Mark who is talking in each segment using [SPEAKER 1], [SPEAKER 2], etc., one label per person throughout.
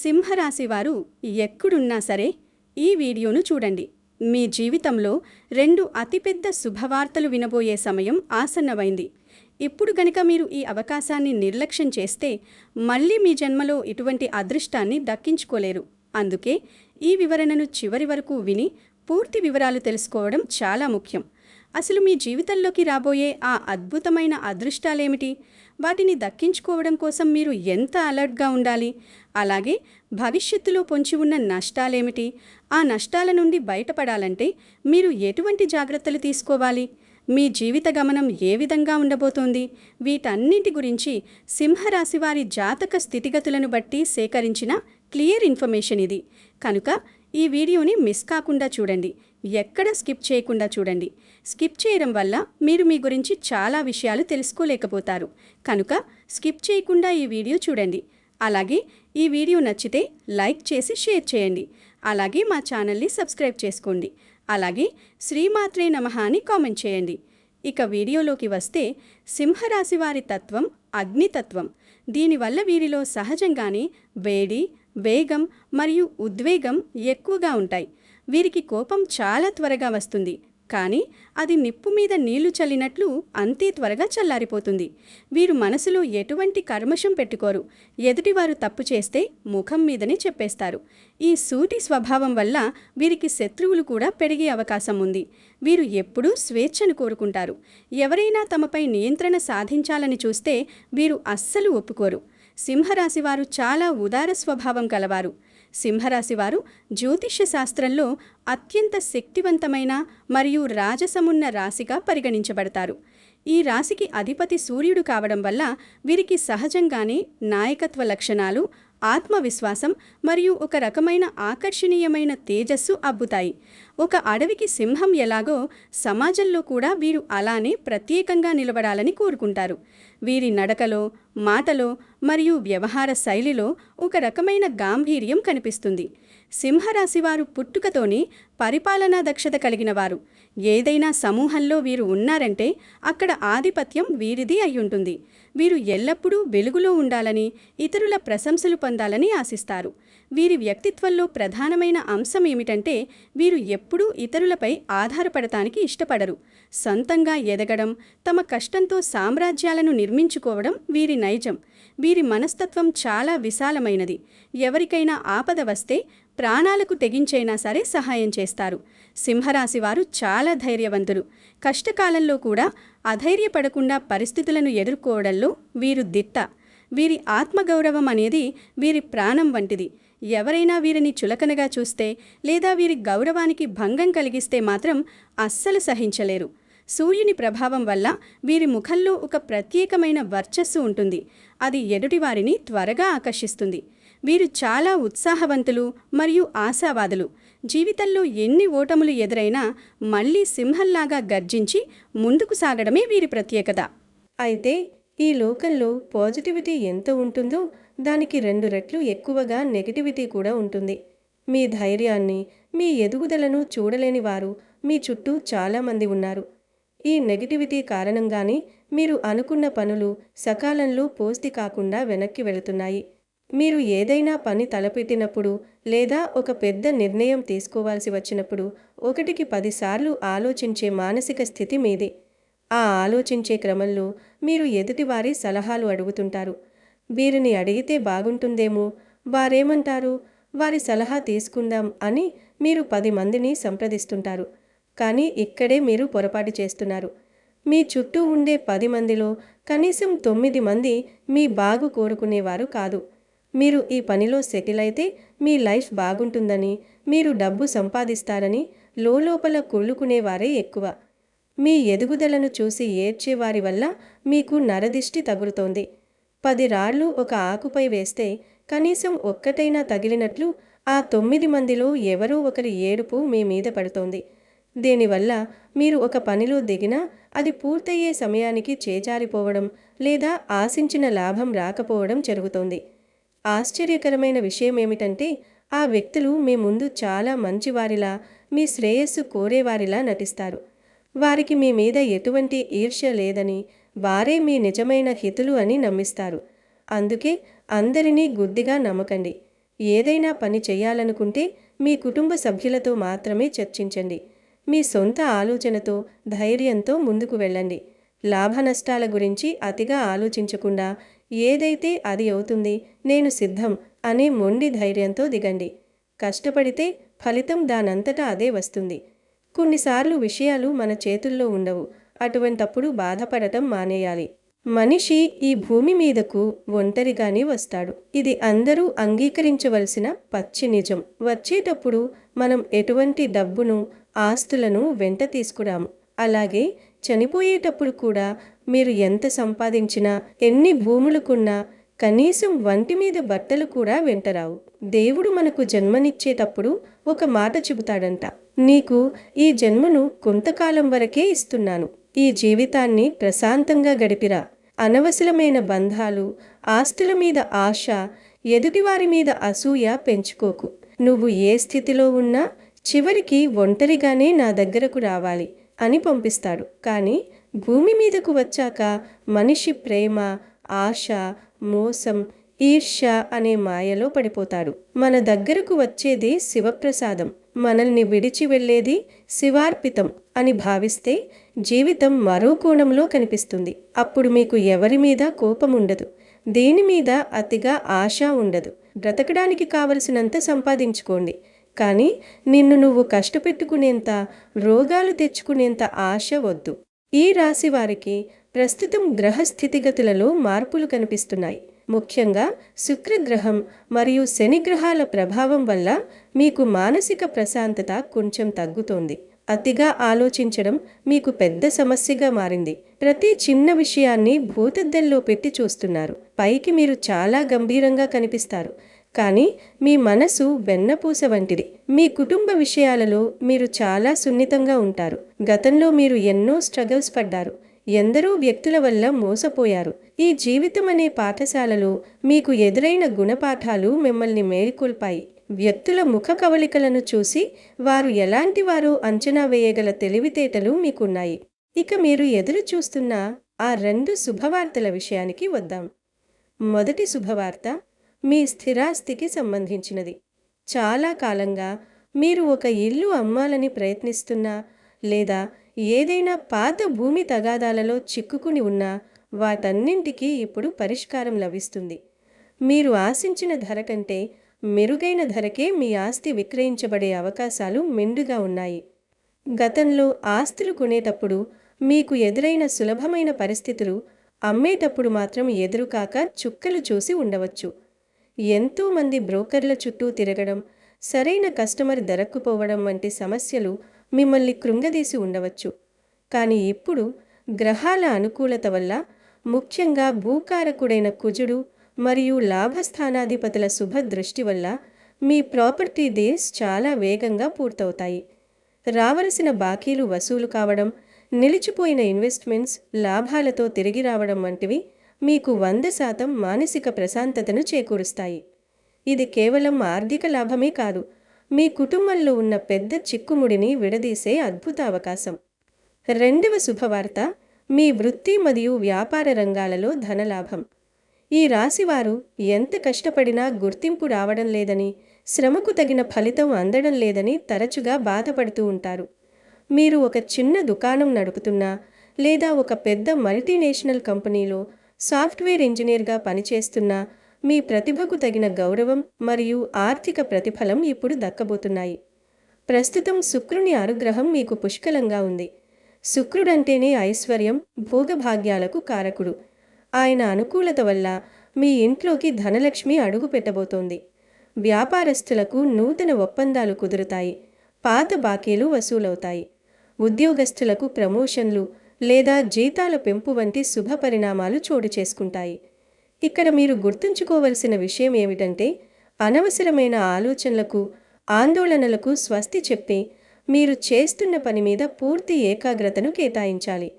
[SPEAKER 1] సింహరాశి వారు ఎక్కడున్నా సరే ఈ వీడియోను చూడండి. మీ జీవితంలో 2 అతిపెద్ద శుభవార్తలు వినబోయే సమయం ఆసన్నమైంది. ఇప్పుడు గనుక మీరు ఈ అవకాశాన్ని నిర్లక్ష్యం చేస్తే మళ్ళీ మీ జన్మలో ఇటువంటి అదృష్టాన్ని దక్కించుకోలేరు. అందుకే ఈ వివరణను చివరి వరకు విని పూర్తి వివరాలు తెలుసుకోవడం చాలా ముఖ్యం. అసలు మీ జీవితంలోకి రాబోయే ఆ అద్భుతమైన అదృష్టాలేమిటి? వాటిని దక్కించుకోవడం కోసం మీరు ఎంత అలర్ట్గా ఉండాలి? అలాగే భవిష్యత్తులో పొంచి ఉన్న నష్టాలేమిటి? ఆ నష్టాల నుండి బయటపడాలంటే మీరు ఎటువంటి జాగ్రత్తలు తీసుకోవాలి? మీ జీవిత గమనం ఏ విధంగా ఉండబోతోంది? వీటన్నింటి గురించి సింహరాశి వారి జాతక స్థితిగతులను బట్టి సేకరించిన క్లియర్ ఇన్ఫర్మేషన్ ఇది. కనుక ఈ వీడియోని మిస్ కాకుండా చూడండి. ఎక్కడ స్కిప్ చేయకుండా చూడండి. స్కిప్ చేయడం వల్ల మీరు మీ గురించి చాలా విషయాలు తెలుసుకోలేకపోతారు. కనుక స్కిప్ చేయకుండా ఈ వీడియో చూడండి. అలాగే ఈ వీడియో నచ్చితే లైక్ చేసి షేర్ చేయండి. అలాగే మా ఛానల్ని సబ్స్క్రైబ్ చేసుకోండి. అలాగే శ్రీమాత్రే నమః అని కామెంట్ చేయండి. ఇక వీడియోలోకి వస్తే సింహరాశి వారి తత్వం అగ్నితత్వం. దీనివల్ల వీరిలో సహజంగానే వేడి, వేగం మరియు ఉద్వేగం ఎక్కువగా ఉంటాయి. వీరికి కోపం చాలా త్వరగా వస్తుంది, కానీ అది నిప్పు మీద నీళ్లు చల్లినట్లు అంతే త్వరగా చల్లారిపోతుంది. వీరు మనసులో ఎటువంటి కల్మషం పెట్టుకోరు. ఎదుటివారు తప్పు చేస్తే ముఖం మీదనే చెప్పేస్తారు. ఈ సూటి స్వభావం వల్ల వీరికి శత్రువులు కూడా పెరిగే అవకాశం ఉంది. వీరు ఎప్పుడూ స్వేచ్ఛను కోరుకుంటారు. ఎవరైనా తమపై నియంత్రణ సాధించాలని చూస్తే వీరు అస్సలు ఒప్పుకోరు. సింహరాశివారు చాలా ఉదార స్వభావం కలవారు. సింహరాశివారు జ్యోతిష్య శాస్త్రంలో అత్యంత శక్తివంతమైన మరియు రాజసమున్న రాశిగా పరిగణించబడతారు. ఈ రాశికి అధిపతి సూర్యుడు కావడం వల్ల వీరికి సహజంగానే నాయకత్వ లక్షణాలు, ఆత్మవిశ్వాసం మరియు ఒక రకమైన ఆకర్షణీయమైన తేజస్సు అబ్బుతాయి. ఒక అడవికి సింహం ఎలాగో సమాజంలో కూడా వీరు అలానే ప్రత్యేకంగా నిలబడాలని కోరుకుంటారు. వీరి నడకలో, మాటలో మరియు వ్యవహార శైలిలో ఒక రకమైన గాంభీర్యం కనిపిస్తుంది. సింహరాశివారు పుట్టుకతోనే పరిపాలనా దక్షత కలిగిన వారు. ఏదైనా సమూహంలో వీరు ఉన్నారంటే అక్కడ ఆధిపత్యం వీరిది అయ్యుంటుంది. వీరు ఎల్లప్పుడూ వెలుగులో ఉండాలని, ఇతరుల ప్రశంసలు పొందాలని ఆశిస్తారు. వీరి వ్యక్తిత్వంలో ప్రధానమైన అంశం ఏమిటంటే వీరు ఎప్పుడూ ఇతరులపై ఆధారపడటానికి ఇష్టపడరు. సొంతంగా ఎదగడం, తమ కష్టంతో సామ్రాజ్యాలను నిర్మించుకోవడం వీరి నైజం. వీరి మనస్తత్వం చాలా విశాలమైనది. ఎవరికైనా ఆపద వస్తే ప్రాణాలకు తెగించైనా సరే సహాయం చేస్తారు. సింహరాశివారు చాలా ధైర్యవంతులు. కష్టకాలంలో కూడా అధైర్యపడకుండా పరిస్థితులను ఎదుర్కోవడంలో వీరు దిట్ట. వీరి ఆత్మగౌరవం అనేది వీరి ప్రాణం వంటిది. ఎవరైనా వీరిని చులకనగా చూస్తే లేదా వీరి గౌరవానికి భంగం కలిగిస్తే మాత్రం అస్సలు సహించలేరు. సూర్యుని ప్రభావం వల్ల వీరి ముఖంలో ఒక ప్రత్యేకమైన వర్చస్సు ఉంటుంది. అది ఎదుటివారిని త్వరగా ఆకర్షిస్తుంది. వీరు చాలా ఉత్సాహవంతులు మరియు ఆశావాదులు. జీవితంలో ఎన్ని ఓటములు ఎదురైనా మళ్ళీ సింహంలాగా గర్జించి ముందుకు సాగడమే వీరి ప్రత్యేకత.
[SPEAKER 2] అయితే ఈ లోకంలో పాజిటివిటీ ఎంత ఉంటుందో దానికి 2 రెట్లు ఎక్కువగా నెగటివిటీ కూడా ఉంటుంది. మీ ధైర్యాన్ని, మీ ఎదుగుదలను చూడలేని వారు మీ చుట్టూ చాలామంది ఉన్నారు. ఈ నెగటివిటీ కారణంగానే మీరు అనుకున్న పనులు సకాలంలో పూర్తి కాకుండా వెనక్కి వెళుతున్నాయి. మీరు ఏదైనా పని తలపెట్టినప్పుడు లేదా ఒక పెద్ద నిర్ణయం తీసుకోవాల్సి వచ్చినప్పుడు 1కి 10 సార్లు ఆలోచించే మానసిక స్థితి మీదే. ఆ ఆలోచించే క్రమంలో మీరు ఎదుటివారి సలహాలు అడుగుతుంటారు. వీరిని అడిగితే బాగుంటుందేమో, వారేమంటారు, వారి సలహా తీసుకుందాం అని మీరు 10 మందిని సంప్రదిస్తుంటారు. కానీ ఇక్కడే మీరు పొరపాటు చేస్తున్నారు. మీ చుట్టూ ఉండే 10 మందిలో కనీసం 9 మంది మీ బాగు కోరుకునేవారు కాదు. మీరు ఈ పనిలో సెటిల్ అయితే మీ లైఫ్ బాగుంటుందని, మీరు డబ్బు సంపాదిస్తారని లోపల కుళ్ళుకునేవారే ఎక్కువ. మీ ఎదుగుదలను చూసి ఏడ్చేవారి వల్ల మీకు నరదిష్టి తగులుతోంది. 10 రాళ్లు ఒక ఆకుపై వేస్తే కనీసం ఒక్కటైనా తగిలినట్లు ఆ 9 మందిలో ఎవరో ఒకరి ఏడుపు మీ మీద పడుతోంది. దీనివల్ల మీరు ఒక పనిలో దిగినా అది పూర్తయ్యే సమయానికి చేజారిపోవడం లేదా ఆశించిన లాభం రాకపోవడం జరుగుతోంది. ఆశ్చర్యకరమైన విషయం ఏమిటంటే ఆ వ్యక్తులు మీ ముందు చాలా మంచివారిలా, మీ శ్రేయస్సు కోరేవారిలా నటిస్తారు. వారికి మీ మీద ఎటువంటి ఈర్ష్య లేదని, వారే మీ నిజమైన హితులు అని నమ్మిస్తారు. అందుకే అందరినీ గుడ్డిగా నమ్మకండి. ఏదైనా పని చేయాలనుకుంటే మీ కుటుంబ సభ్యులతో మాత్రమే చర్చించండి. మీ సొంత ఆలోచనతో, ధైర్యంతో ముందుకు వెళ్ళండి. లాభ నష్టాల గురించి అతిగా ఆలోచించకుండా ఏదైతే అది అవుతుంది, నేను సిద్ధం అనే మొండి ధైర్యంతో దిగండి. కష్టపడితే ఫలితం దానంతటా అదే వస్తుంది. కొన్నిసార్లు విషయాలు మన చేతుల్లో ఉండవు. అటువంటప్పుడు బాధపడటం మానేయాలి. మనిషి ఈ భూమి మీదకు ఒంటరిగానే వస్తాడు. ఇది అందరూ అంగీకరించవలసిన పచ్చి నిజం. వచ్చేటప్పుడు మనం ఎటువంటి డబ్బును, ఆస్తులను వెంట తీసుకురాము. అలాగే చనిపోయేటప్పుడు కూడా మీరు ఎంత సంపాదించినా, ఎన్ని భూములు కొన్నా కనీసం వంటి మీద బట్టలు కూడా వెంటరావు. దేవుడు మనకు జన్మనిచ్చేటప్పుడు ఒక మాట చెబుతాడంట, నీకు ఈ జన్మను కొంతకాలం వరకే ఇస్తున్నాను. ఈ జీవితాన్ని ప్రశాంతంగా గడిపిరా. అనవసరమైన బంధాలు, ఆస్తుల మీద ఆశ, ఎదుటివారి మీద అసూయ పెంచుకోకు. నువ్వు ఏ స్థితిలో ఉన్నా చివరికి ఒంటరిగానే నా దగ్గరకు రావాలి అని పంపిస్తాడు. కానీ భూమి మీదకు వచ్చాక మనిషి ప్రేమ, ఆశ, మోసం, ఈర్ష్య అనే మాయలో పడిపోతాడు. మన దగ్గరకు వచ్చేది శివప్రసాదం, మనల్ని విడిచి వెళ్ళేది శివార్పితం అని భావిస్తే జీవితం మరో కోణంలో కనిపిస్తుంది. అప్పుడు మీకు ఎవరి మీద కోపం ఉండదు, దేని మీద అతిగా ఆశ ఉండదు. బ్రతకడానికి కావలసినంత సంపాదించుకోండి, కానీ నిన్ను నువ్వు కష్టపెట్టుకునేంత, రోగాలు తెచ్చుకునేంత ఆశ వద్దు. ఈ రాశి వారికి ప్రస్తుతం గ్రహ స్థితిగతులలో మార్పులు కనిపిస్తున్నాయి. ముఖ్యంగా శుక్రగ్రహం మరియు శనిగ్రహాల ప్రభావం వల్ల మీకు మానసిక ప్రశాంతత కొంచెం తగ్గుతోంది. అతిగా ఆలోచించడం మీకు పెద్ద సమస్యగా మారింది. ప్రతి చిన్న విషయాన్ని భూతద్దెల్లో పెట్టి చూస్తున్నారు. పైకి మీరు చాలా గంభీరంగా కనిపిస్తారు, కానీ మీ మనసు వెన్నపూస వంటిది. మీ కుటుంబ విషయాలలో మీరు చాలా సున్నితంగా ఉంటారు. గతంలో మీరు ఎన్నో స్ట్రగల్స్ పడ్డారు. ఎందరో వ్యక్తుల వల్ల మోసపోయారు. ఈ జీవితం అనే పాఠశాలలో మీకు ఎదురైన గుణపాఠాలు మిమ్మల్ని మేల్కొల్పాయి. వ్యక్తుల ముఖ కవళికలను చూసి వారు ఎలాంటి వారో అంచనా వేయగల తెలివితేటలు మీకున్నాయి. ఇక మీరు ఎదురు చూస్తున్న ఆ 2 శుభవార్తల విషయానికి వద్దాం. మొదటి శుభవార్త మీ స్థిరాస్తికి సంబంధించినది. చాలా కాలంగా మీరు ఒక ఇల్లు అమ్మాలని ప్రయత్నిస్తున్నా, లేదా ఏదైనా పాత భూమి తగాదాలలో చిక్కుకుని ఉన్నా వాటన్నింటికీ ఇప్పుడు పరిష్కారం లభిస్తుంది. మీరు ఆశించిన ధర కంటే మెరుగైన ధరకే మీ ఆస్తి విక్రయించబడే అవకాశాలు మెండుగా ఉన్నాయి. గతంలో ఆస్తులు కొనేటప్పుడు మీకు ఎదురైన సులభమైన పరిస్థితులు అమ్మేటప్పుడు మాత్రం ఎదురుకాక చుక్కలు చూసి ఉండవచ్చు. ఎంతోమంది బ్రోకర్ల చుట్టూ తిరగడం, సరైన కస్టమర్ దొరక్కపోవడం వంటి సమస్యలు మిమ్మల్ని కృంగదీసి ఉండవచ్చు. కానీ ఇప్పుడు గ్రహాల అనుకూలత వల్ల, ముఖ్యంగా భూకారకుడైన కుజుడు మరియు లాభస్థానాధిపతుల శుభ దృష్టి వల్ల మీ ప్రాపర్టీ డీల్స్ చాలా వేగంగా పూర్తవుతాయి. రావలసిన బాకీలు వసూలు కావడం, నిలిచిపోయిన ఇన్వెస్ట్మెంట్స్ లాభాలతో తిరిగి రావడం వంటివి మీకు 100% మానసిక ప్రశాంతతను చేకూరుస్తాయి. ఇది కేవలం ఆర్థిక లాభమే కాదు, మీ కుటుంబంలో ఉన్న పెద్ద చిక్కుముడిని విడదీసే అద్భుత అవకాశం. రెండవ శుభవార్త మీ వృత్తి మరియు వ్యాపార రంగాలలో ధనలాభం. ఈ రాశివారు ఎంత కష్టపడినా గుర్తింపు రావడం లేదని, శ్రమకు తగిన ఫలితం అందడం లేదని తరచుగా బాధపడుతూ ఉంటారు. మీరు ఒక చిన్న దుకాణం నడుపుతున్నా, లేదా ఒక పెద్ద మల్టీనేషనల్ కంపెనీలో సాఫ్ట్వేర్ ఇంజనీర్గా పనిచేస్తున్నా, మీ ప్రతిభకు తగిన గౌరవం మరియు ఆర్థిక ప్రతిఫలం ఇప్పుడు దక్కబోతున్నాయి. ప్రస్తుతం శుక్రుని అనుగ్రహం మీకు పుష్కలంగా ఉంది. శుక్రుడంటేనే ఐశ్వర్యం, భోగభాగ్యాలకు కారకుడు. ఆయన అనుకూలత వల్ల మీ ఇంట్లోకి ధనలక్ష్మి అడుగు పెట్టబోతోంది. వ్యాపారస్తులకు నూతన ఒప్పందాలు కుదురుతాయి, పాత బాకీలు వసూలవుతాయి. ఉద్యోగస్తులకు ప్రమోషన్లు లేదా జీతాల పెంపు వంటి శుభ పరిణామాలు చోటు చేసుకుంటాయి. ఇక్కడ మీరు గుర్తుంచుకోవలసిన విషయం ఏమిటంటే, అనవసరమైన ఆలోచనలకు, ఆందోళనలకు స్వస్తి చెప్పి మీరు చేస్తున్న పని మీద పూర్తి ఏకాగ్రతను కేటాయించాలి.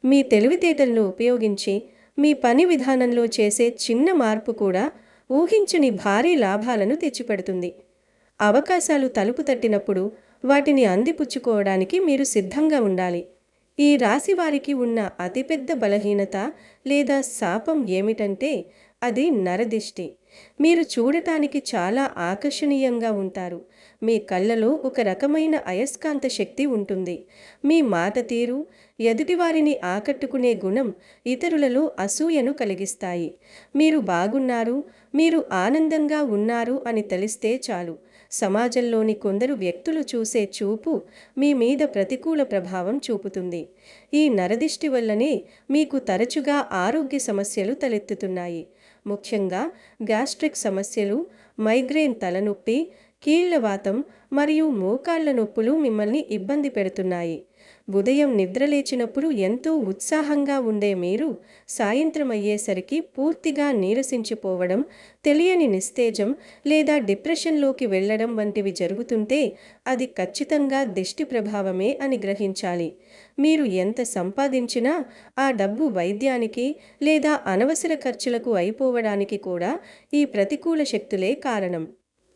[SPEAKER 2] మీ తెలివితేటలను ఉపయోగించి మీ పని విధానంలో చేసే చిన్న మార్పు కూడా ఊహించని భారీ లాభాలను తెచ్చిపెడుతుంది. అవకాశాలు తలుపు తట్టినప్పుడు వాటిని అందిపుచ్చుకోవడానికి మీరు సిద్ధంగా ఉండాలి. ఈ రాశి వారికి ఉన్న అతిపెద్ద బలహీనత లేదా శాపం ఏమిటంటే అది నరదిష్టి. మీరు చూడటానికి చాలా ఆకర్షణీయంగా ఉంటారు. మీ కళ్ళలో ఒక రకమైన అయస్కాంత శక్తి ఉంటుంది. మీ మాట తీరు, ఎదుటివారిని ఆకట్టుకునే గుణం ఇతరులలో అసూయను కలిగిస్తాయి. మీరు బాగున్నారు, మీరు ఆనందంగా ఉన్నారు అని తెలిస్తే చాలు, సమాజంలోని కొందరు వ్యక్తులు చూసే చూపు మీ మీద ప్రతికూల ప్రభావం చూపుతుంది. ఈ నరదిష్టి వల్లనే మీకు తరచుగా ఆరోగ్య సమస్యలు తలెత్తుతున్నాయి. ముఖ్యంగా గ్యాస్ట్రిక్ సమస్యలు, మైగ్రేన్ తలనొప్పి, కీళ్లవాతం మరియు మోకాళ్ల నొప్పులు మిమ్మల్ని ఇబ్బంది పెడుతున్నాయి. ఉదయం నిద్రలేచినప్పుడు ఎంతో ఉత్సాహంగా ఉండే మీరు సాయంత్రం అయ్యేసరికి పూర్తిగా నీరసించిపోవడం, తెలియని నిస్తేజం లేదా డిప్రెషన్లోకి వెళ్ళడం వంటివి జరుగుతుంటే అది ఖచ్చితంగా దిష్టి ప్రభావమే అని గ్రహించాలి. మీరు ఎంత సంపాదించినా ఆ డబ్బు వైద్యానికి లేదా అనవసర ఖర్చులకు అయిపోవడానికి కూడా ఈ ప్రతికూల శక్తులే కారణం.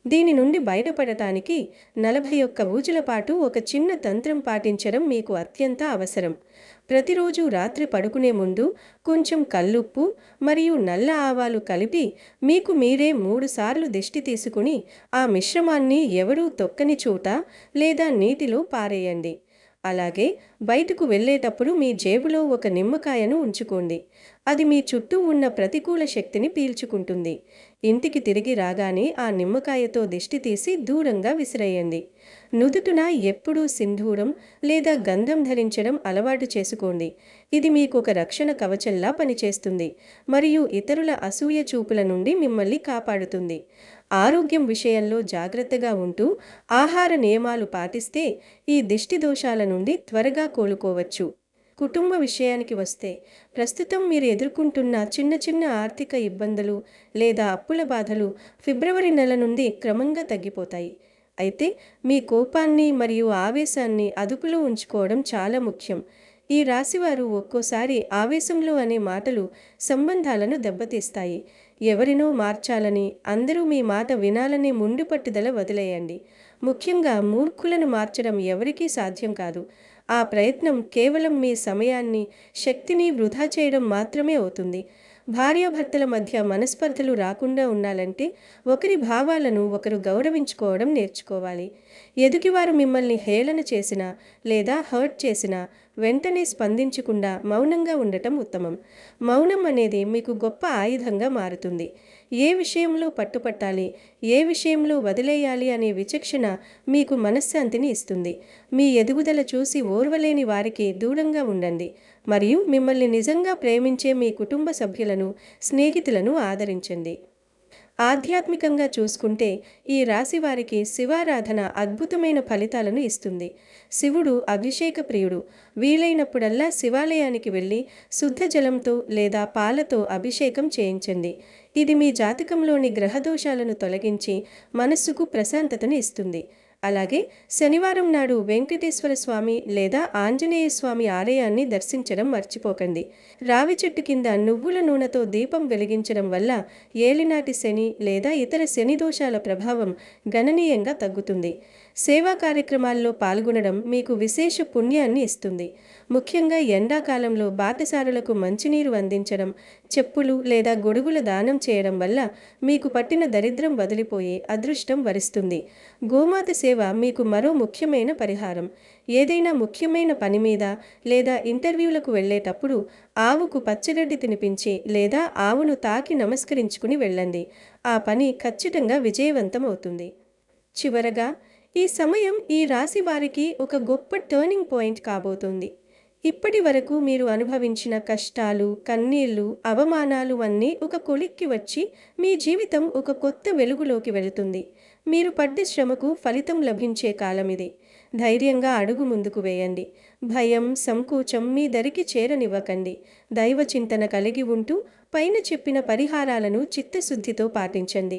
[SPEAKER 2] దీని నుండి బయటపడటానికి 41 రోజుల పాటు ఒక చిన్న తంత్రం పాటించడం మీకు అత్యంత అవసరం. ప్రతిరోజు రాత్రి పడుకునే ముందు కొంచెం కల్లుప్పు మరియు నల్ల ఆవాలు కలిపి మీకు మీరే 3 సార్లు దిష్టి తీసుకుని ఆ మిశ్రమాన్ని ఎవరూ తొక్కని చోట లేదా నీటిలో పారేయండి. అలాగే బయటకు వెళ్ళేటప్పుడు మీ జేబులో ఒక నిమ్మకాయను ఉంచుకోండి. అది మీ చుట్టూ ఉన్న ప్రతికూల శక్తిని పీల్చుకుంటుంది. ఇంటికి తిరిగి రాగానే ఆ నిమ్మకాయతో దిష్టి తీసి దూరంగా విసిరేయండి. నుదుటున ఎప్పుడూ సింధూరం లేదా గంధం ధరించడం అలవాటు చేసుకోండి. ఇది మీకు ఒక రక్షణ కవచంలా పనిచేస్తుంది మరియు ఇతరుల అసూయ చూపుల నుండి మిమ్మల్ని కాపాడుతుంది. ఆరోగ్యం విషయంలో జాగ్రత్తగా ఉంటూ ఆహార నియమాలు పాటిస్తే ఈ దిష్టి దోషాల నుండి త్వరగా కోలుకోవచ్చు. కుటుంబ విషయానికి వస్తే ప్రస్తుతం మీరు ఎదుర్కొంటున్న చిన్న చిన్న ఆర్థిక ఇబ్బందులు లేదా అప్పుల బాధలు ఫిబ్రవరి నెల నుండి క్రమంగా తగ్గిపోతాయి. అయితే మీ కోపాన్ని మరియు ఆవేశాన్ని అదుపులో ఉంచుకోవడం చాలా ముఖ్యం. ఈ రాశివారు ఒక్కోసారి ఆవేశంలో అనే మాటలు సంబంధాలను దెబ్బతీస్తాయి. ఎవరినో మార్చాలని, అందరూ మీ మాట వినాలనే మొండి పట్టుదల వదిలేయండి. ముఖ్యంగా మూర్ఖులను మార్చడం ఎవరికీ సాధ్యం కాదు. ఆ ప్రయత్నం కేవలం మీ సమయాన్ని, శక్తిని వృధా చేయడం మాత్రమే అవుతుంది. భార్యాభర్తల మధ్య మనస్పర్ధలు రాకుండా ఉండాలంటే ఒకరి భావాలను ఒకరు గౌరవించుకోవడం నేర్చుకోవాలి. ఎదుటివారు మిమ్మల్ని హేళన చేసినా లేదా హర్ట్ చేసినా వెంటనే స్పందించకుండా మౌనంగా ఉండటం ఉత్తమం. మౌనం అనేది మీకు గొప్ప ఆయుధంగా మారుతుంది. ఏ విషయంలో పట్టుపట్టాలి, ఏ విషయంలో వదిలేయాలి అనే విచక్షణ మీకు మనశ్శాంతిని ఇస్తుంది. మీ ఎదుగుదల చూసి ఓర్వలేని వారికి దూరంగా ఉండండి మరియు మిమ్మల్ని నిజంగా ప్రేమించే మీ కుటుంబ సభ్యులను, స్నేహితులను ఆదరించండి. ఆధ్యాత్మికంగా చూసుకుంటే ఈ రాశి వారికి శివారాధన అద్భుతమైన ఫలితాలను ఇస్తుంది. శివుడు అభిషేక ప్రియుడు. వీలైనప్పుడల్లా శివాలయానికి వెళ్ళి శుద్ధ జలంతో లేదా పాలతో అభిషేకం చేయించండి. ఇది మీ జాతకంలోని గ్రహదోషాలను తొలగించి మనస్సుకు ప్రశాంతతను ఇస్తుంది. అలాగే శనివారం నాడు వెంకటేశ్వర స్వామి లేదా ఆంజనేయ స్వామి ఆలయాన్ని దర్శించడం మర్చిపోకండి. రావి చెట్టు కింద నువ్వుల నూనెతో దీపం వెలిగించడం వల్ల ఏలినాటి శని లేదా ఇతర శని దోషాల ప్రభావం గణనీయంగా తగ్గుతుంది. సేవా కార్యక్రమాల్లో పాల్గొనడం మీకు విశేష పుణ్యాన్ని ఇస్తుంది. ముఖ్యంగా ఎండాకాలంలో బాటసారులకు మంచినీరు అందించడం, చెప్పులు లేదా గొడుగుల దానం చేయడం వల్ల మీకు పట్టిన దరిద్రం వదిలిపోయి అదృష్టం వరిస్తుంది. గోమాత సేవ మీకు మరో ముఖ్యమైన పరిహారం. ఏదైనా ముఖ్యమైన పని మీద లేదా ఇంటర్వ్యూలకు వెళ్ళేటప్పుడు ఆవుకు పచ్చగడ్డి తినిపించి లేదా ఆవును తాకి నమస్కరించుకుని వెళ్ళండి. ఆ పని ఖచ్చితంగా విజయవంతం అవుతుంది. చివరగా ఈ సమయం ఈ రాశి వారికి ఒక గొప్ప టర్నింగ్ పాయింట్ కాబోతుంది. ఇప్పటి వరకు మీరు అనుభవించిన కష్టాలు, కన్నీళ్లు, అవమానాలు అన్నీ ఒక కొలిక్కి వచ్చి మీ జీవితం ఒక కొత్త వెలుగులోకి వెళుతుంది. మీరు పడ్డ శ్రమకు ఫలితం లభించే కాలం ఇది. ధైర్యంగా అడుగు ముందుకు వేయండి. భయం, సంకోచం మీ దరికి చేరనివ్వకండి. దైవ చింతన కలిగి ఉంటూ పైన చెప్పిన పరిహారాలను చిత్తశుద్ధితో పాటించండి.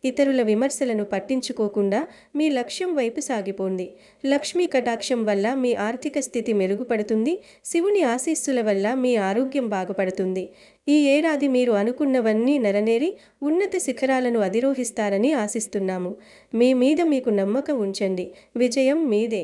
[SPEAKER 2] ఇతరుల విమర్శలను పట్టించుకోకుండా మీ లక్ష్యం వైపు సాగిపోండి. లక్ష్మీ కటాక్షం వల్ల మీ ఆర్థిక స్థితి మెరుగుపడుతుంది. శివుని ఆశీస్సుల వల్ల మీ ఆరోగ్యం బాగుపడుతుంది. ఈ ఏడాది మీరు అనుకున్నవన్నీ నెరవేరి ఉన్నత శిఖరాలను అధిరోహిస్తారని ఆశిస్తున్నాము. మీ మీద మీకు నమ్మకం ఉంచండి. విజయం మీదే.